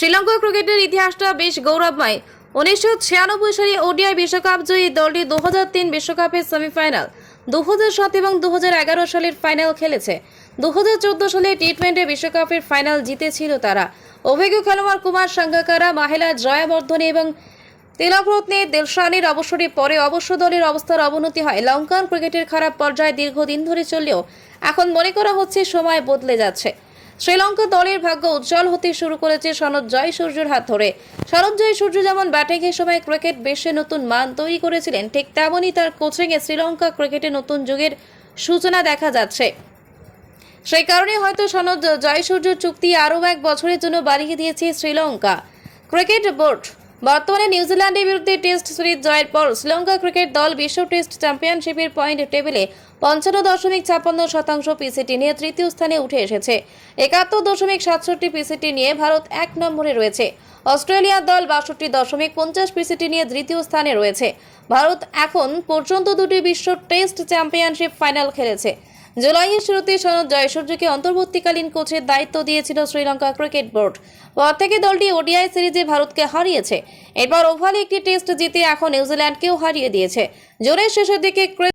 শ্রীলঙ্কা ক্রিকেটের ইতিহাসটা বেশ গৌরবময়। 1996 সালে ওডিআই বিশ্বকাপ জয়ী দলটি 2003 বিশ্বকাপের সেমিফাইনাল, 2007 এবং 2011 সালের ফাইনাল খেলেছে। 2014 সালে টি-20 বিশ্বকাপের ফাইনাল জিতেছিল তারা। অভিজ্ঞ খেলোয়াড় কুমার সাঙ্গাকারা, মাহেলা জয়াবর্ধনে এবং তিলকরত্নে দিলশানের অবসরের পরে অবশ্য দলের অবস্থার অবনতি হয়। লঙ্কান ক্রিকেটের খারাপ পর্যায়ে দীর্ঘদিন ধরে চললেও এখন মনে করা হচ্ছে সময় বদলে যাচ্ছে। শ্রীলঙ্কা দলের ভাগ্য উজ্জ্বল হতে শুরু করেছে সনৎ জয়সূর্যের হাত ধরে। সনৎ জয়সূর্য যেমন ব্যাটিংয়ের সময় ক্রিকেট বিশ্বে নতুন মান তৈরি করেছিলেন, ঠিক তেমনই তার কোচিংয়ে শ্রীলঙ্কা ক্রিকেটে নতুন যুগের সূচনা দেখা যাচ্ছে। সেই কারণে হয়তো সনৎ জয়সূর্যের চুক্তি আরও 1 বছরের জন্য বাড়িয়ে দিয়েছে শ্রীলঙ্কা ক্রিকেট বোর্ড। বর্তমানে নিউজিল্যান্ডের বিরুদ্ধে টেস্ট সিরিজ জয়ের পর শ্রীলঙ্কা ক্রিকেট দল বিশ্ব টেস্ট চ্যাম্পিয়নশিপের পয়েন্ট টেবিলে 55.56% পিসিটি নিয়ে তৃতীয় স্থানে উঠে এসেছে। 71.67 পিসিটি নিয়ে ভারত 1 নম্বরে রয়েছে। অস্ট্রেলিয়ার দল 62.50 পিসিটি নিয়ে দ্বিতীয় স্থানে রয়েছে। ভারত এখন পর্যন্ত 2টি বিশ্ব টেস্ট চ্যাম্পিয়নশিপ ফাইনাল খেলেছে। জুলাইয়ের শুরুতে সনৎ জয়সূর্যকে অন্তর্বর্তীকালীন কোচের দায়িত্ব দিয়েছিল শ্রীলঙ্কা ক্রিকেট বোর্ড। পর থেকে দলটি ওডিআই সিরিজে ভারতকে হারিয়েছে। এরপর ওভালে একটি টেস্ট জিতে এখন নিউজিল্যান্ডকেও হারিয়ে দিয়েছে। জুনের শেষের দিকে